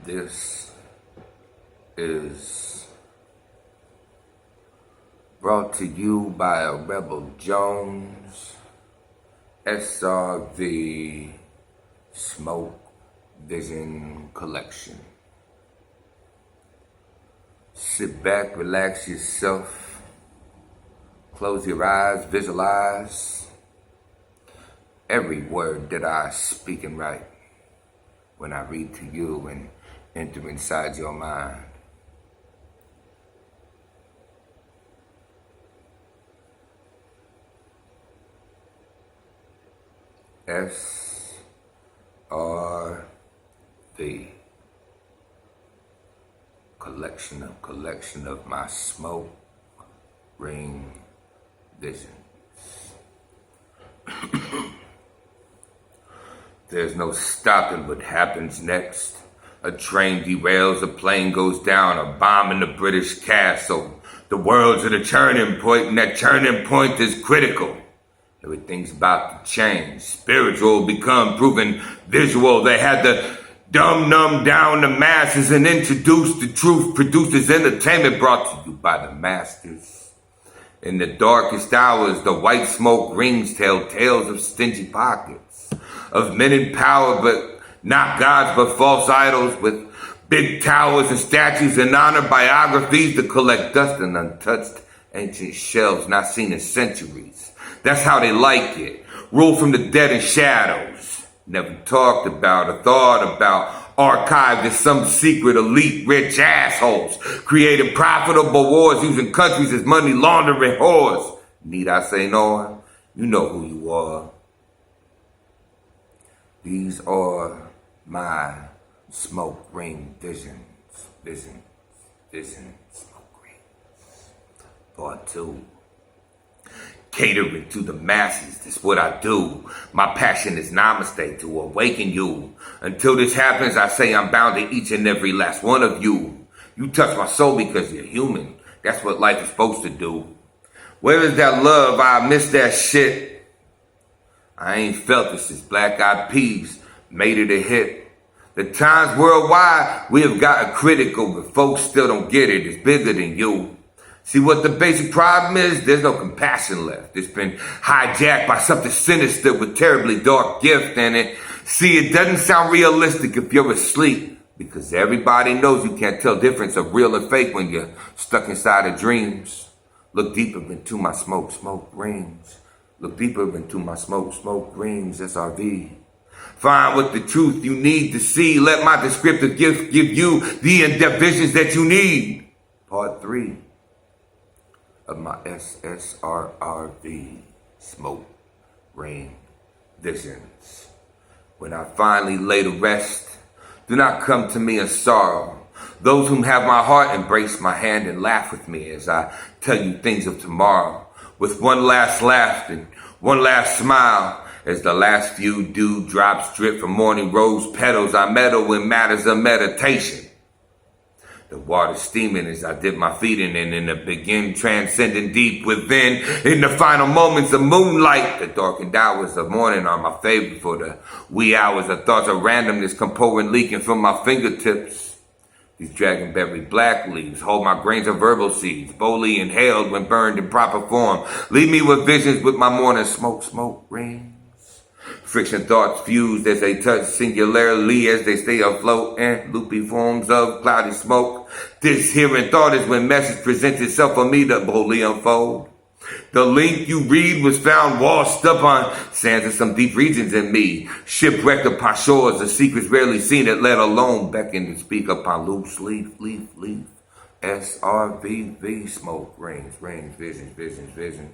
This is brought to you by RebelpJones, S.R.V. Smoke Vision Collection. Sit back, relax yourself, close your eyes, visualize every word that I speak and write when I read to you and enter inside your mind. S.R.V. Collection of my smoke ring visions. There's no stopping what happens next. A train derails, a plane goes down, a bomb in the British castle. The world's at a turning point, and that turning point is critical. Everything's about to change. Spiritual become proven visual. They had to dumb down the masses and introduce the truth. Produces entertainment brought to you by the masters. In the darkest hours, the white smoke rings tell tales of stingy pockets, of men in power, but not gods, but false idols with big towers and statues and honor biographies to collect dust and untouched ancient shelves not seen in centuries. That's how they like it. Rule from the dead and shadows. Never talked about or thought about. Archived in some secret elite rich assholes. Creating profitable wars using countries as money laundering whores. Need I say no? You know who you are. These are my smoke ring visions, smoke rings. Part 2. Catering to the masses, that's what I do. My passion is namaste, to awaken you. Until this happens, I say I'm bound to each and every last one of you. You touch my soul because you're human. That's what life is supposed to do. Where is that love? I miss that shit. I ain't felt this since Black Eyed Peas made it a hit. The times worldwide, we have gotten critical, but folks still don't get it. It's bigger than you. See what the basic problem is? There's no compassion left. It's been hijacked by something sinister with terribly dark gift in it. See, it doesn't sound realistic if you're asleep, because everybody knows you can't tell difference of real and fake when you're stuck inside of dreams. Look deeper into my smoke rings. Look deeper into my smoke rings, S.R.V. Find what the truth you need to see. Let my descriptive gift give you the in-depth visions that you need. Part 3 of my S.R.V. smoke ring visions. When I finally lay to rest, do not come to me in sorrow. Those whom have my heart embrace my hand and laugh with me as I tell you things of tomorrow. With one last laugh and one last smile, as the last few dewdrops drip from morning rose petals, I meddle in matters of meditation. The water steaming as I dip my feet in and begin transcending deep within. In the final moments of moonlight, the darkened hours of morning are my favorite, for the wee hours of thoughts of randomness come pouring leaking from my fingertips. These dragonberry black leaves hold my grains of verbal seeds, boldly inhaled when burned in proper form. Leave me with visions with my morning smoke rings. Friction thoughts fused as they touch singularly as they stay afloat in loopy forms of cloudy smoke. This hearing thought is when message presents itself for me to boldly unfold. The link you read was found washed up on sands of some deep regions in me. Shipwrecked upon shores of secrets rarely seen it, let alone beckon to speak upon loose leaf. S.R.V. smoke rings, visions.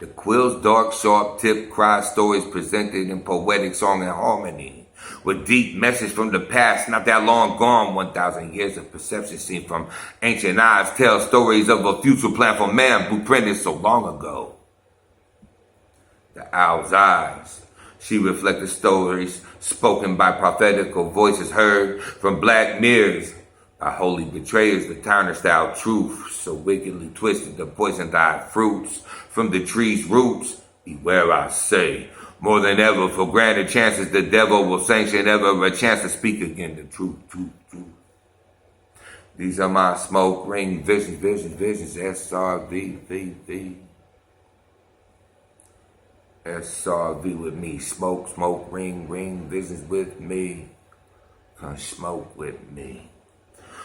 The quill's dark, sharp tip cry stories presented in poetic song and harmony. With deep message from the past, not that long gone. 1,000 years of perception seen from ancient eyes tell stories of a future plan for man blueprinted so long ago. The owl's eyes, she reflected stories spoken by prophetical voices heard from black mirrors. By holy betrayers, the tarnished-out truth, so wickedly twisted the poison-dyed fruits from the tree's roots. Beware, I say, More than ever, for granted chances, the devil will sanction ever a chance to speak again the truth, truth, truth. These are my smoke ring visions, S.R.V, V. S.R.V with me, smoke, ring, visions with me. Come smoke with me.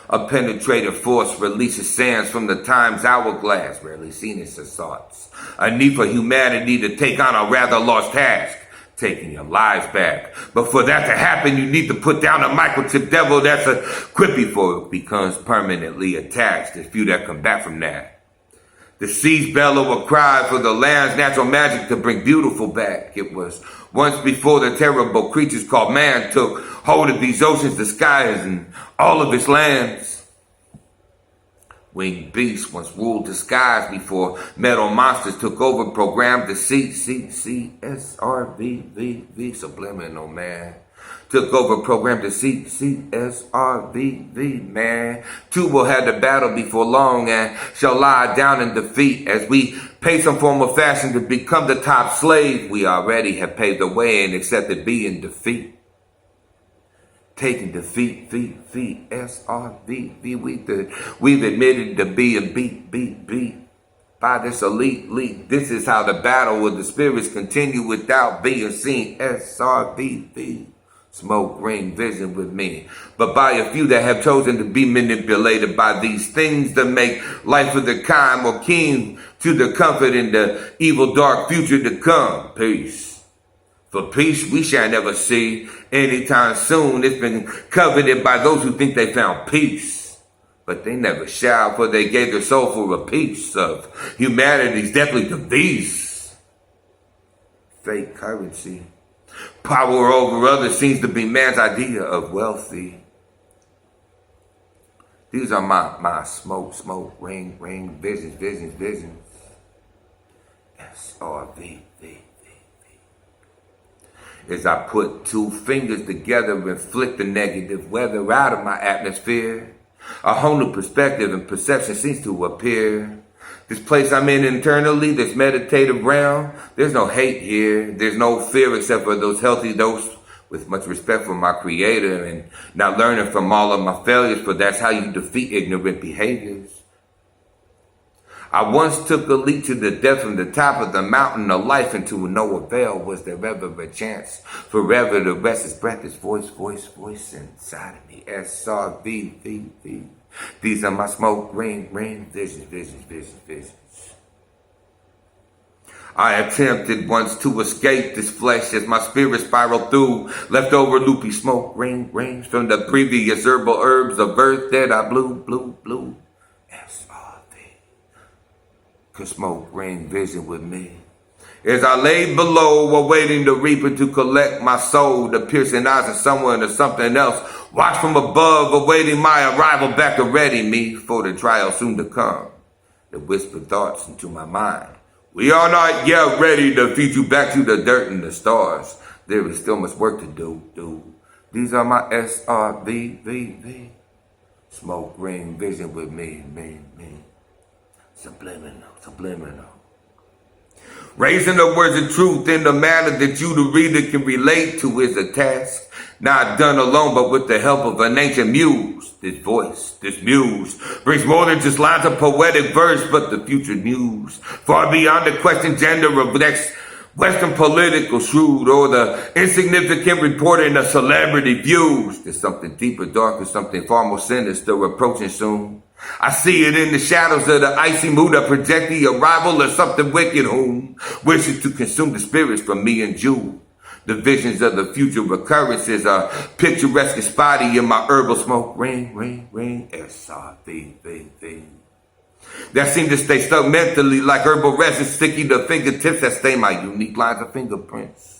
A penetrating force releases sands from the time's hourglass, rarely seen as thoughts. A need for humanity to take on a rather lost task, taking your lives back. But for that to happen, you need to put down a microchip devil that's a quippy for it becomes permanently attached. There's few that come back from that. The seas bellow a cry for the land's natural magic to bring beautiful back. It was once before the terrible creatures called man took hold of these oceans, the skies, and all of its lands. Winged beasts once ruled the skies before metal monsters took over, programmed to see, S.R.V, subliminal man. Took over, programmed to see, S.R.V, man. Two will have the battle before long and shall lie down in defeat as we pay some form of fashion to become the top slave. We already have paved the way and accepted being defeat. Taking defeat, feet, S.R.V, we've admitted to being beat by this elite league. This is how the battle of the spirits continue without being seen, S.R.V. Smoke ring vision with me, but by a few that have chosen to be manipulated by these things to make life of the kind more keen to the comfort in the evil dark future to come. Peace. For peace we shall never see anytime soon. It's been coveted by those who think they found peace, but they never shall, for they gave their soul for a piece of humanity's deathly device. Fake currency. Power over others seems to be man's idea of wealthy. These are my smoke, ring, visions. S.R.V. As I put two fingers together and flick the negative weather out of my atmosphere, a whole new perspective and perception seems to appear. This place I'm in internally, this meditative realm, there's no hate here. There's no fear except for those healthy dose with much respect for my creator and not learning from all of my failures, for that's how you defeat ignorant behaviors. I once took a leap to the depth from the top of the mountain of life into no avail. Was there ever a chance? Forever the restless breath is voice inside of me. S.R.V. These are my smoke ring visions. I attempted once to escape this flesh as my spirit spiraled through leftover loopy smoke rings from the previous herbal herbs of earth that I blew. S.R.V. Cause smoke ring vision with me. As I lay below, awaiting the reaper to collect my soul, the piercing eyes of someone or something else watch from above, awaiting my arrival back to ready me for the trial soon to come. The whispered thoughts into my mind. We are not yet ready to feed you back to the dirt and the stars. There is still much work to do. These are my S.R.V. Smoke ring vision with me. Subliminal. Raising the words of truth in the manner that you, the reader, can relate to is a task not done alone, but with the help of an ancient muse. This voice, this muse, brings more than just lines of poetic verse, but the future news. Far beyond the question gender of next Western political shrewd or the insignificant reporting of celebrity views. There's something deeper, darker, something far more sinister approaching soon. I see it in the shadows of the icy mood that project the arrival of something wicked whom wishes to consume the spirits from me and you. The visions of the future recurrences are picturesque and spotty in my herbal smoke ring, S.R.V. That seem to stay stuck mentally like herbal resin sticky to fingertips that stain my unique lines of fingerprints.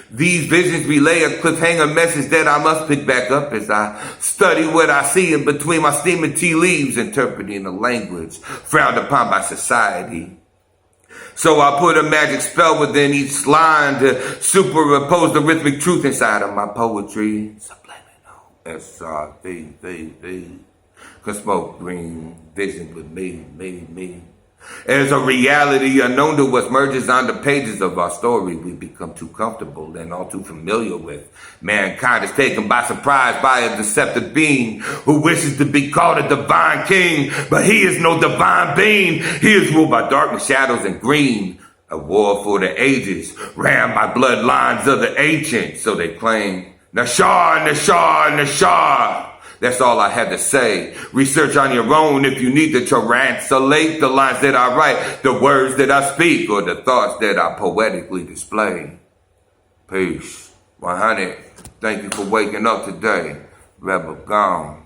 These visions relay a cliffhanger message that I must pick back up as I study what I see in between my steaming tea leaves, interpreting a language frowned upon by society. So I put a magic spell within each line to superimpose the rhythmic truth inside of my poetry. Subliminal, S.R.V. Cause smoke green vision with me. As a reality unknown to us merges on the pages of our story, we become too comfortable and all too familiar with. Mankind is taken by surprise by a deceptive being who wishes to be called a divine king, but he is no divine being. He is ruled by darkness, shadows, and green. A war for the ages, ran by bloodlines of the ancients, so they claim. Nashar, Nashar, Nashar. That's all I had to say. Research on your own if you need to translate the lines that I write, the words that I speak, or the thoughts that I poetically display. Peace. 100. Thank you for waking up today. Rebel gone.